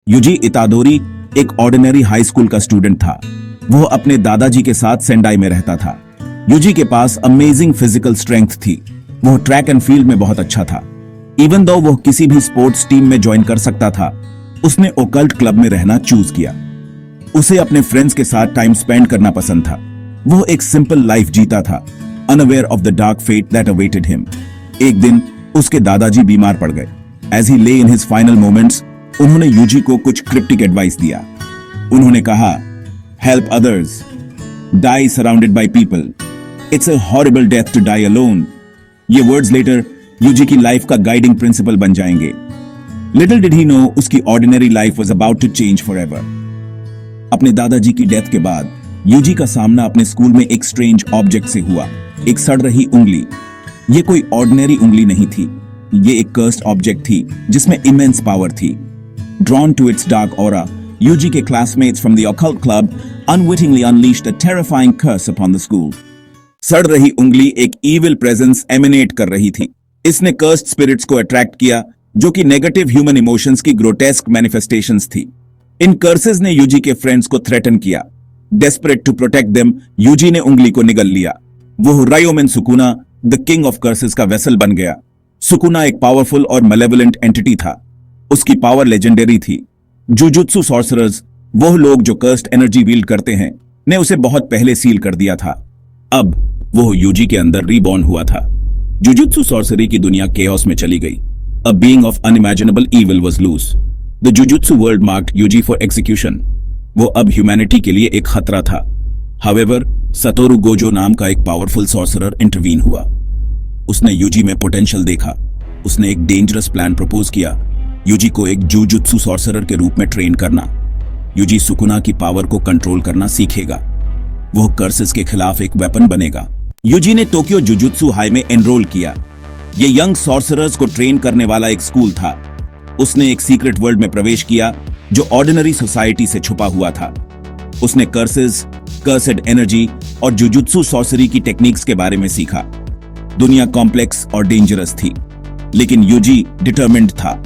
UG इतादोरी एक ordinary high school का student था। वो अपने दादाजी के साथ सेंडाई में रहता था। यूजी के पास अमेजिंग फिजिकल स्ट्रेंथ थी। वो ट्रैक एंड फील्ड में बहुत अच्छा था। इवन दो वो किसी भी स्पोर्ट्स टीम में ज्वाइन कर सकता था, उसने ओकल्ट क्लब में रहना चूज किया। उसे अपने फ्रेंड्स के साथ टाइम स्पेंड करना पसंद था। वो एक सिंपल लाइफ जीता था, unaware of the dark fate that awaited him. एक दिन उसके दादाजी बीमार पड़ गए। As he lay in his final moments, उन्होंने यूजी को कुछ क्रिप्टिक एडवाइस दिया। उन्होंने कहा, help others, die surrounded by people, it's a horrible death to die alone. ये वर्ड्स लेटर यूजी की लाइफ का गाइडिंग प्रिंसिपल बन जाएंगे। लिटिल डिड ही नो उसकी ordinary life was about to change forever. अपने दादाजी की डेथ के बाद यूजी का सामना अपने स्कूल में एक स्ट्रेंज ऑब्जेक्ट से हुआ, एक सड़ रही उंगली। ये कोई ऑर्डिनरी उंगली नहीं थी, ये एक कर्स्ड ऑब्जेक्ट थी जिसमें इमेंस पावर थी। Drawn to its dark aura, Yuji के classmates from the occult club unwittingly unleashed a terrifying curse upon the school. सड़ रही उंगली एक evil presence emanate कर रही थी। इसने cursed spirits को attract किया, जो कि negative human emotions की grotesque manifestations थी। इन curses ने यूजी के friends को threaten किया। Desperate to protect them, Yuji ने उंगली को निगल लिया। वो Ryomen Sukuna, the king of curses का vessel बन गया। सुकुना एक powerful और malevolent entity था। उसकी पावर लेजेंडरी थी। जुजुत्सु सॉर्सरर्स, वो लोग जो कर्स्ड एनर्जी वील्ड करते हैं, ने उसे बहुत पहले सील कर दिया था। अब वो यूजी के अंदर रीबॉर्न हुआ था। जुजुत्सु सॉर्सरी की दुनिया केओस में चली गई। A being of unimaginable evil was loose. The jujutsu world marked Yuji for execution. वो अब ह्यूमैनिटी के लिए एक खतरा था। हाउएवर, सतोरु गोजो नाम का एक पावरफुल सॉर्सरर इंटरवीन हुआ। उसने यूजी में पोटेंशियल देखा। उसने एक डेंजरस प्लान प्रपोज किया, यूजी को एक जुजुत्सु सॉर्सरर के रूप में ट्रेन करना। यूजी सुकुना की पावर को कंट्रोल करना सीखेगा। वो कर्सेस के खिलाफ एक वेपन बनेगा। यूजी ने टोक्यो जुजुत्सु हाई में एनरोल किया। ये यंग सॉर्सरर्स को ट्रेन करने वाला एक स्कूल था। उसने एक सीक्रेट वर्ल्ड में प्रवेश किया जो ऑर्डिनरी सोसाइटी से छुपा हुआ था। उसने कर्सेस, कर्सेड एनर्जी और जुजुत्सु सॉर्सरी की टेक्निक्स के बारे में सीखा। दुनिया कॉम्प्लेक्स और डेंजरस थी, लेकिन यूजी डिटरमिन्ड था।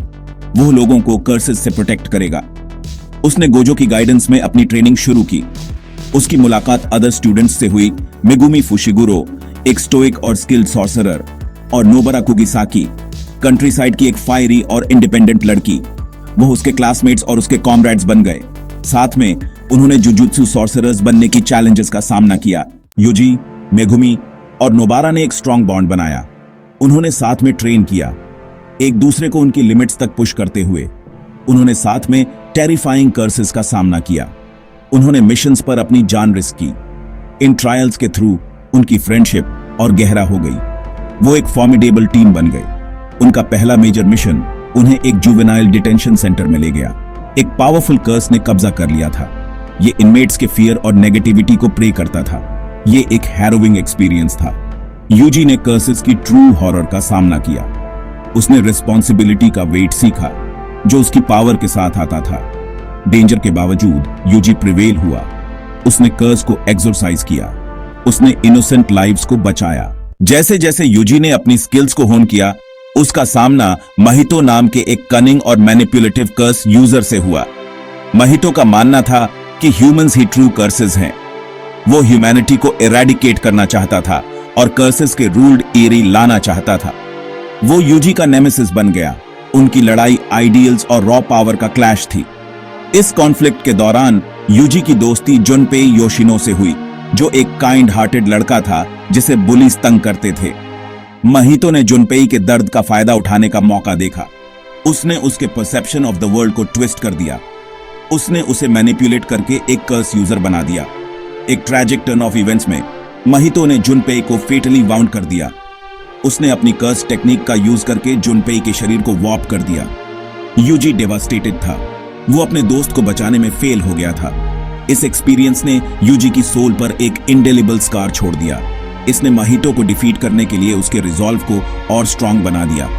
वो लोगों को कर्सेस से प्रोटेक्ट करेगा। उसने गोजो की गाइडेंस में अपनी ट्रेनिंग शुरू की। उसकी मुलाकात अदर स्टूडेंट्स से हुई। मेगुमी फुशिगुरो, एक स्टोइक और स्किल्ड सॉर्सरर, और नोबरा कुगिसाकी, कंट्रीसाइड की एक फायरी और इंडिपेंडेंट लड़की। वो उसके क्लासमेट्स और उसके कॉमरेड्स बन गए। साथ में उन्होंने जुजुत्सु सॉर्सरर्स बनने की चैलेंजेस का सामना किया। यूजी, मेगुमी और नोबारा ने एक स्ट्रॉन्ग बॉन्ड बनाया। उन्होंने साथ में ट्रेन किया, एक दूसरे को उनकी लिमिट्स तक पुश करते हुए। उन्होंने साथ में टेरिफाइंग कर्सेस का सामना किया। उन्होंने मिशंस पर अपनी जान रिस्क की। इन ट्रायल्स के थ्रू उनकी फ्रेंडशिप और गहरा हो गई। वो एक फॉर्मिडेबल टीम बन गए। उनका पहला मेजर मिशन उन्हें एक जुवेनाइल डिटेंशन सेंटर में ले गया। एक पावरफुल कर्स ने कब्जा कर लिया था। ये इनमेट्स के फियर और नेगेटिविटी को प्रे करता था। ये एक हैरोविंग एक्सपीरियंस था। यूजी ने कर्सेस की ट्रू हॉरर का सामना किया। उसने रिस्पॉन्सिबिलिटी का वेट सीखा जो उसकी पावर के साथ आता था। डेंजर के बावजूद यूजी प्रिवेल हुआ। उसने कर्स को एक्सोरसाइज किया। उसने इनोसेंट लाइव्स को बचाया। जैसे जैसे यूजी ने अपनी स्किल्स को होन किया, उसका सामना महितो नाम के एक कनिंग और मैनिपुलेटिव कर्स यूजर से हुआ। महितो का मानना था कि ह्यूमंस ही ट्रू कर्सेस हैं। वो ह्यूमैनिटी को इरेडिकेट करना चाहता था और कर्सेस के रूल्ड एरी लाना चाहता था। वो यूजी का नेमेसिस बन गया। उनकी लड़ाई आइडियल्स और रॉ पावर का क्लैश थी। इस कॉन्फ्लिक्ट के दौरान यूजी की दोस्ती जुनपेई योशिनो से हुई, जो एक काइंड हार्टेड लड़का था जिसे बुलीज तंग करते थे। महितो ने जुनपेई के दर्द का फायदा उठाने का मौका देखा। उसने उसके परसेप्शन ऑफ द वर्ल्ड को ट्विस्ट कर दिया। उसने उसे मैनिपुलेट करके एक कर्स यूजर बना दिया। एक ट्रैजिक टर्न ऑफ इवेंट्स में महितो ने जुनपेई को फेटली वाउंड कर दिया। उसने अपनी कर्स टेक्निक का यूज करके जुनपेई के शरीर को वॉर्प कर दिया। यूजी डेवास्टेटेड था। वो अपने दोस्त को बचाने में फेल हो गया था। इस एक्सपीरियंस ने यूजी की सोल पर एक इंडेलिबल स्कार छोड़ दिया। इसने महितो को डिफीट करने के लिए उसके रिजॉल्व को और स्ट्रांग बना दिया।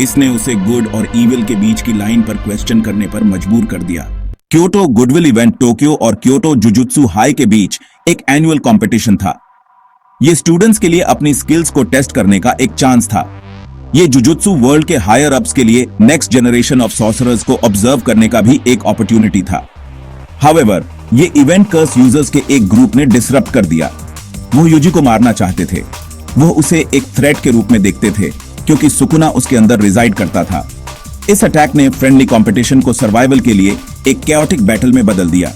इसने उसे गुड और इविल के बीच की लाइन पर क्वेश्चन करने पर मजबूर कर दिया। क्योटो गुडविल इवेंट टोक्यो और क्योटो जुजुत्सु हाई के बीच एक एनुअल कंपटीशन था। ये स्टूडेंट्स के लिए अपनी स्किल्स को टेस्ट करने का एक चांस था। ये जुजुत्सु वर्ल्ड के हायर अप्स के लिए नेक्स्ट जनरेशन ऑफ सॉर्सरर्स को ऑब्जर्व करने का भी एक अपॉर्चुनिटी था। हाउएवर, ये इवेंट कर्स यूजर्स के एक ग्रुप ने डिसरप्ट कर दिया। वो यूजी को मारना चाहते थे। वो उसे एक थ्रेट के रूप में देखते थे क्योंकि सुकुना उसके अंदर रिजाइड करता था। इस अटैक ने फ्रेंडली कंपटीशन को सर्वाइवल के लिए एक कैओटिक बैटल में बदल दिया।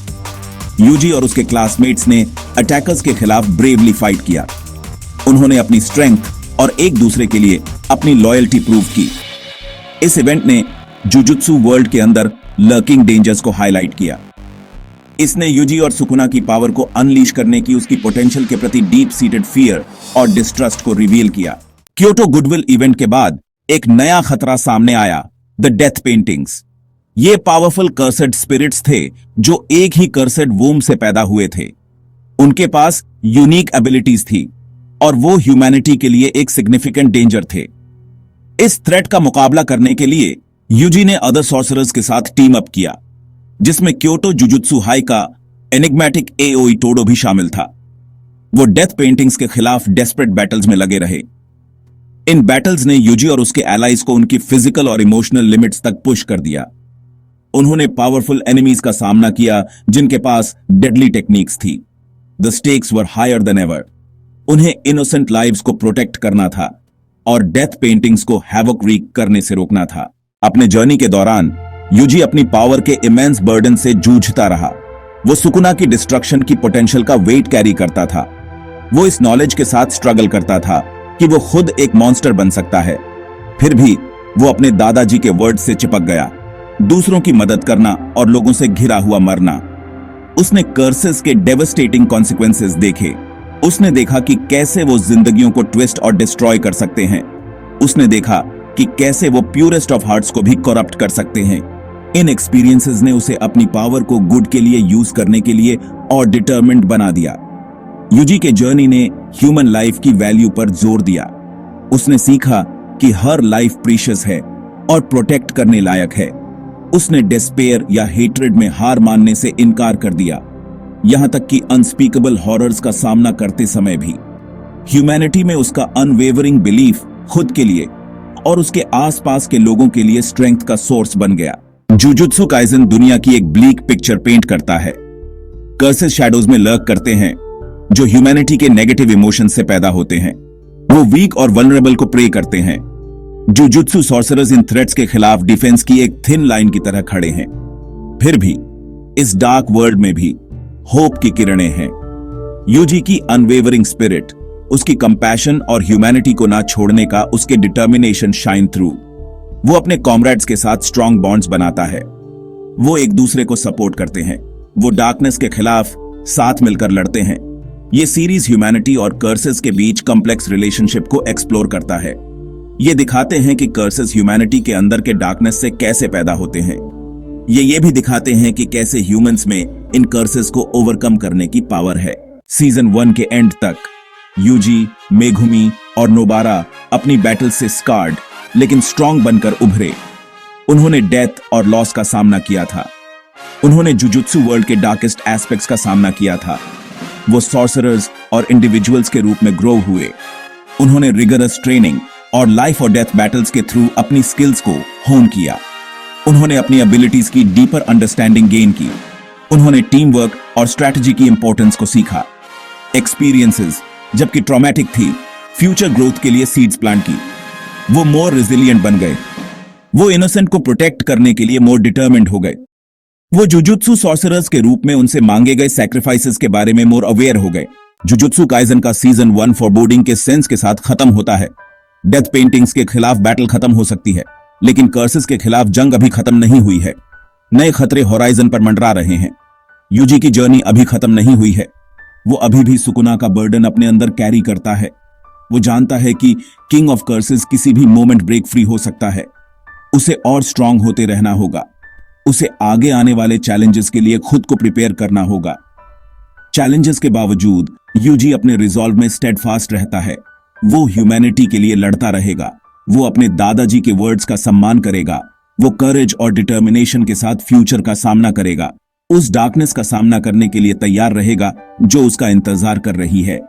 यूजी और उसके क्लासमेट्स ने अटैकर्स के खिलाफ ब्रेवली फाइट किया। उन्होंने अपनी स्ट्रेंथ और एक दूसरे के लिए अपनी लॉयल्टी प्रूव की। इस इवेंट ने जुजुत्सु वर्ल्ड के अंदर लर्किंग डेंजर्स को हाईलाइट किया। इसने यूजी और सुकुना की पावर को अनलीश करने की उसकी पोटेंशियल के प्रति डीप सीटेड फियर और डिस्ट्रस्ट को रिवील किया। क्योटो गुडविल इवेंट के बाद एक नया खतरा सामने आया, द डेथ पेंटिंग्स। ये पावरफुल कर्सेड स्पिरिट्स थे जो एक ही कर्सेड वूम से पैदा हुए थे। उनके पास यूनिक एबिलिटीज थी और वो ह्यूमैनिटी के लिए एक सिग्निफिकेंट डेंजर थे। इस थ्रेट का मुकाबला करने के लिए यूजी ने अदर सॉर्सरर्स के साथ टीम अप किया, जिसमें क्योटो जुजुत्सु हाई का एनिग्मेटिक एओई टोडो भी शामिल था। वो डेथ पेंटिंग्स के खिलाफ डेस्परेट बैटल्स में लगे रहे। इन बैटल्स ने यूजी और उसके एलाइज को उनकी फिजिकल और इमोशनल लिमिट्स तक पुश कर दिया। उन्होंने पावरफुल एनिमीज का सामना किया जिनके पास डेडली टेक्निक्स थी। The stakes were higher than ever. उन्हें इनोसेंट लाइव्स को प्रोटेक्ट करना था और डेथ पेंटिंग्स को हैवक रीक करने से रोकना था। अपने जर्नी के दौरान यूजी अपनी पावर के इमेंस बर्डन से जूझता रहा। वो सुकुना की डिस्ट्रक्शन की पोटेंशियल का वेट कैरी करता था। वो इस नॉलेज के साथ स्ट्रगल करता था कि वो खुद एक मॉन्स्टर बन सकता है। फिर भी वो अपने दादाजी के वर्ड से चिपक गया, दूसरों की मदद करना और लोगों से घिरा हुआ मरना। उसने कर्सेस के डेवस्टेटिंग कॉन्सिक्वेंसेस देखे। उसने देखा कि कैसे वो जिंदगियों को ट्विस्ट और डिस्ट्रॉय कर सकते हैं। उसने देखा कि कैसे वो प्यूरेस्ट ऑफ हार्ट्स को भी करप्ट कर सकते हैं। इन एक्सपीरियंसेस ने उसे अपनी पावर को गुड के लिए यूज करने के लिए और डिटरमिन्ड बना दिया। यूजी के जर्नी ने ह्यूमन लाइफ की वैल्यू पर जोर दिया। उसने सीखा कि हर लाइफ प्रीशियस है और प्रोटेक्ट करने लायक है। उसने डिस्पेयर या हेट्रेड में हार मानने से इनकार कर दिया, यहां तक कि अनस्पीकेबल हॉरर्स का सामना करते समय भी। ह्यूमैनिटी में उसका अनवेवरिंग बिलीफ खुद के लिए और उसके आसपास के लोगों के लिए स्ट्रेंथ का सोर्स बन गया। जुजुत्सु काइजन दुनिया की एक ब्लीक पिक्चर पेंट करता है। कर्सेस शैडोज में लर्क करते हैं जो ह्यूमैनिटी के नेगेटिव इमोशंस से पैदा होते हैं। वो वीक और वल्नरेबल को प्रे करते हैं। जुजुत्सु सॉर्सरर्स इन थ्रेट्स के खिलाफ डिफेंस की एक थिन लाइन की तरह खड़े हैं। फिर भी इस डार्क वर्ल्ड में भी होप की किरणें हैं। यूजी की अनवेवरिंग स्पिरिट, उसकी कंपैशन और ह्यूमैनिटी को ना छोड़ने का उसके डिटर्मिनेशन शाइन थ्रू। वो अपने कॉमरेड्स के साथ स्ट्रॉन्ग बॉन्ड्स बनाता है। वो एक दूसरे को सपोर्ट करते हैं। वो डार्कनेस के खिलाफ साथ मिलकर लड़ते हैं। ये सीरीज ह्यूमैनिटी और कर्सेस के बीच कॉम्प्लेक्स रिलेशनशिप को एक्सप्लोर करता है। ये दिखाते हैं कि कर्सेस ह्यूमैनिटी के अंदर के डार्कनेस से कैसे पैदा होते हैं। ये भी दिखाते हैं कि कैसे ह्यूमंस में इन कर्सेस को ओवरकम करने की पावर है। सीजन 1 के एंड तक यूजी, मेघुमी और नोबारा अपनी बैटल से स्कार्ड लेकिन स्ट्रॉन्ग बनकर उभरे। उन्होंने डेथ और लॉस का सामना किया था। उन्होंने जुजुत्सु वर्ल्ड के डार्केस्ट एस्पेक्ट्स का सामना किया था। वो सॉर्सरर्स और इंडिविजुअल्स के रूप में ग्रो हुए। उन्होंने रिगरस ट्रेनिंग और लाइफ और डेथ बैटल्स के थ्रू अपनी स्किल्स को होन किया। उन्होंने अपनी एबिलिटीज की डीपर अंडरस्टैंडिंग गेन की। उन्होंने टीम वर्क और स्ट्रैटेजी की इंपॉर्टेंस को सीखा। एक्सपीरियंसेस जबकि ट्रॉमेटिक थी, फ्यूचर ग्रोथ के लिए सीड्स प्लांट की। वो मोर रेजिलिएंट बन गए। वो इनोसेंट को प्रोटेक्ट करने के लिए मोर डिटरमिन्ड हो गए। वो जुजुत्सु सॉर्सरर्स के रूप में उनसे मांगे गए सैक्रिफाइसेस के बारे में मोर अवेयर हो गए। जुजुत्सु काइजन का सीजन 1 फॉरबोर्डिंग के सेंस के साथ खत्म होता है। डेथ पेंटिंग्स के खिलाफ बैटल खत्म हो सकती है, लेकिन कर्सेस के खिलाफ जंग अभी खत्म नहीं हुई है। नए खतरे होराइजन पर मंडरा रहे हैं। यूजी की जर्नी अभी खत्म नहीं हुई है। वो अभी भी सुकुना का बर्डन अपने अंदर कैरी करता है। वो जानता है कि किंग ऑफ कर्सेस किसी भी मोमेंट ब्रेक फ्री हो सकता है। उसे और स्ट्रांग होते रहना होगा। उसे आगे आने वाले चैलेंजेस के लिए खुद को प्रिपेयर करना होगा। चैलेंजेस के बावजूद यूजी अपने रिजॉल्व में स्टेडफास्ट रहता है। वो ह्यूमैनिटी के लिए लड़ता रहेगा। वो अपने दादाजी के वर्ड्स का सम्मान करेगा। वो करेज और डिटर्मिनेशन के साथ फ्यूचर का सामना करेगा। उस डार्कनेस का सामना करने के लिए तैयार रहेगा जो उसका इंतजार कर रही है।